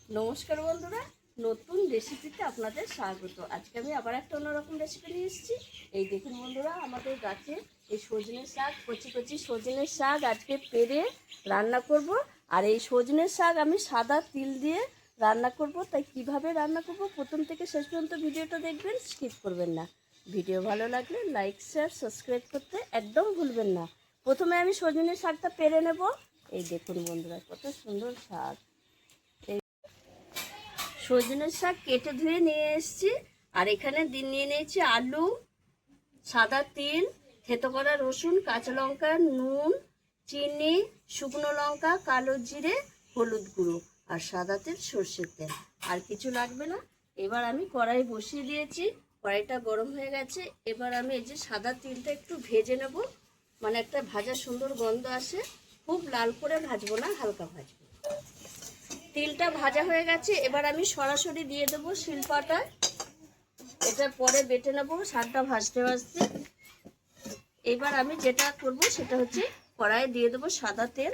নমস্কার বন্ধুরা, নতুন রেসিপিতে আপনাদের স্বাগত। আজকে আমি আবার একটা অন্যরকম রেসিপি নিয়ে এসেছি। এই দেখুন বন্ধুরা, আমাদের গাছে এই সজনের শাক, কচি কচি সজনের শাক আজকে পেরে রান্না করব। আর এই সজনের শাক আমি সাদা তিল দিয়ে রান্না করব। তাই কিভাবে রান্না করব প্রথম থেকে শেষ পর্যন্ত ভিডিওটা দেখবেন, স্কিপ করবেন না। ভিডিও ভালো লাগলে লাইক, শেয়ার, সাবস্ক্রাইব করতে একদম ভুলবেন না। প্রথমে আমি সজনের শাকটা পেরে নেব। এই দেখুন বন্ধুরা, কত সুন্দর শাক। সজনের শাক কেটে ধুয়ে নিয়ে এসেছি। আর এখানে নিয়ে নিয়েছি আলু, সাদা তিল, থেতো করা রসুন, কাঁচা লঙ্কা, নুন, চিনি, শুকনো লঙ্কা, কালো জিরে, হলুদ গুঁড়ো আর সাদা তেল, সর্ষের তেল। আর কিছু লাগবে না। এবার আমি কড়াই বসিয়ে দিয়েছি, কড়াইটা গরম হয়ে গেছে। এবার আমি এই যে সাদা তিলটা একটু ভেজে নেব, মানে একটা ভাজা সুন্দর গন্ধ আসে। খুব লাল করে ভাজবো না, হালকা ভাজবো। তিলটা ভাজা হয়ে গেছে, এবার আমি সরাসরি দিয়ে দেবো শিলপাটায়। এটা পরে বেটে নেবো শাকটা ভাজতে ভাজতে। এবার আমি যেটা করব সেটা হচ্ছে কড়াইয়ে দিয়ে দেবো সাদা তেল।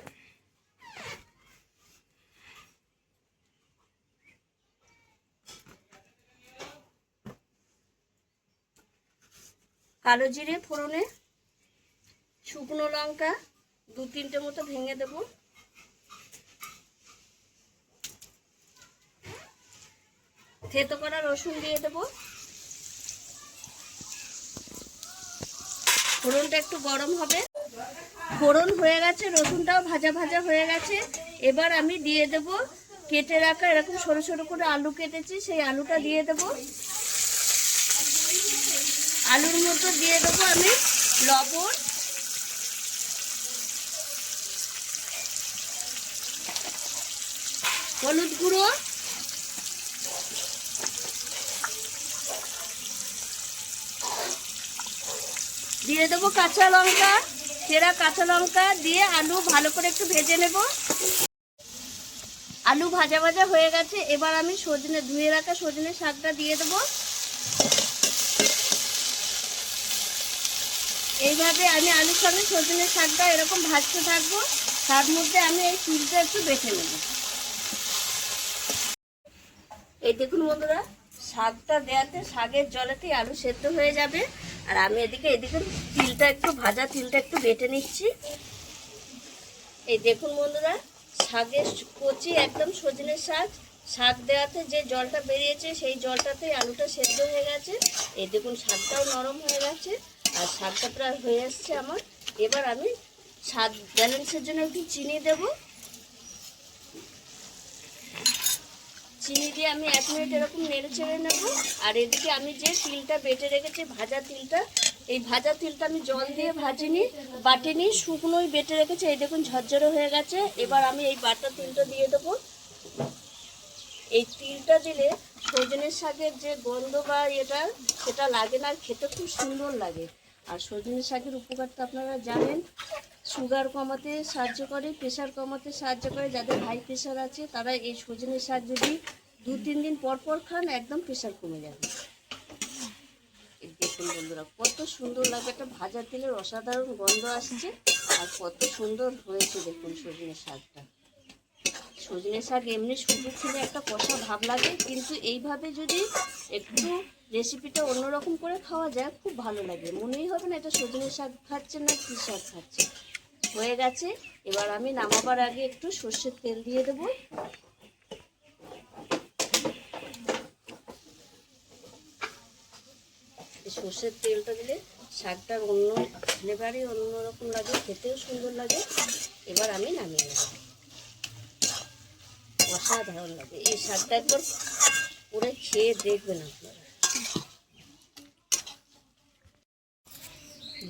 কালো জিরে ফোড়নে, শুকনো লঙ্কা 2-3টে মতো ভেঙে দেবো, থেতো করা রসুন দিয়ে দেবো। ফোড়নটা একটু গরম হবে। ফোড়ন হয়ে গেছে, রসুনটাও ভাজা ভাজা হয়ে গেছে। এবার আমি দিয়ে দেব কেটে রাখা এরকম সরু সরু করে আলু কেটেছি, সেই আলুটা দিয়ে দেব। আলুর মধ্যে দিয়ে দেবো আমি লবণ, হলুদ গুঁড়ো, দিয়ে দেবো কাঁচা লঙ্কা, চেরা কাঁচা লঙ্কা দিয়ে আলু ভালো করে একটু ভেজে নেব। আলু ভাজা ভাজা হয়ে গেছে। এবার আমি ধুয়ে রাখা সজনে শাকটা দিয়ে দেবো। এইভাবে আমি আলুর সঙ্গে সজনে শাকটা এরকম ভাজতে থাকবো। তার মধ্যে আমি এই তিলটা একটু বেটে নেব। এই দেখুন বন্ধুরা, শাকটা দেওয়াতে শাকের জলেতেই আলু সেদ্ধ হয়ে যাবে। আর আমি এদিকে তিলটা একটু ভাজা, তিলটা একটু বেটে নিচ্ছি। এই দেখুন বন্ধুরা, শাকের কচি একদম সজনের শাক দেওয়াতে যে জলটা বেরিয়েছে সেই জলটাতেই আলুটা সেদ্ধ হয়ে গেছে। এই দেখুন শাকটাও নরম হয়ে গেছে আর শাকটা প্রায় হয়ে আসছে আমার। এবার আমি স্বাদ ব্যালেন্সের জন্য একটু চিনি দেব। চিনি দিয়ে আমি 1 মিনিট এরকম নেড়ে চেড়ে নেব। আর এদিকে আমি যে তিলটা বেটে রেখেছি, ভাজা তিলটা, এই ভাজা তিলটা আমি জল দিয়ে বাটিনি, শুকনোই বেটে রেখেছি। এই দেখুন ঝরঝরে হয়ে গেছে। এবার আমি এই বাটা তিলটা দিয়ে দেবো। এই তিলটা দিলে সজনের শাকের যে গন্ধ বা সেটা লাগে না, খেতে খুব সুন্দর লাগে। আর সজনের শাকের উপকারটা আপনারা জানেন, সুগার কমাতে সাহায্য করে, প্রেশার কমাতে সাহায্য করে। যাদের হাই প্রেশার আছে তারা এই সজনের শাক যদি 2-3 দিন পর পর খান, একদম প্রেশার কমে যাবে। দেখুন বন্ধুরা, কত সুন্দর লাগে, একটা ভাজা তেলের অসাধারণ গন্ধ আসছে। আর কত সুন্দর হয়েছে দেখুন সজনের শাকটা। সজনে শাক এমনি শুধু খেলে একটা কষা ভাব লাগে, কিন্তু এইভাবে যদি একটু রেসিপিটা অন্যরকম করে খাওয়া যায়, খুব ভালো লাগে। মনেই হবে না এটা সজনে শাক খাচ্ছেন না কী শাক খাচ্ছে। হয়ে গেছে। এবার আমি নামাবার আগে একটু সর্ষের তেল দিয়ে দেবো। সর্ষের তেলটা দিলে শাকটার ফ্লেভারই অন্যরকম লাগে, খেতেও সুন্দর লাগে। এবার আমি নামিয়ে নেব। অসাধারণ লাগে এই শাকটা, একবার করে খেয়ে দেখবেন আপনারা।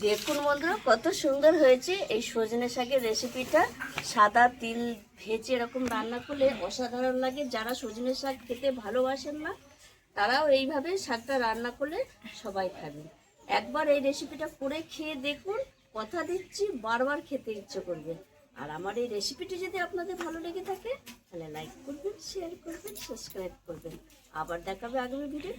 দেখুন বন্ধুরা, কত সুন্দর হয়েছে এই সজনে শাকের রেসিপিটা। সাদা তিল ভেজে এরকম রান্না করলে অসাধারণ লাগে। যারা সজনে শাক খেতে ভালোবাসেন না, তারাও এইভাবে শাকটা রান্না করলে সবাই খাবেন। একবার এই রেসিপিটা করে খেয়ে দেখুন, কথা দিচ্ছি বারবার খেতে ইচ্ছে করবে। আর আমার এই রেসিপিটি যদি আপনাদের ভালো লেগে থাকে, তাহলে লাইক করবেন, শেয়ার করবেন, সাবস্ক্রাইব করবেন। আবার দেখাবে আগামী ভিডিও।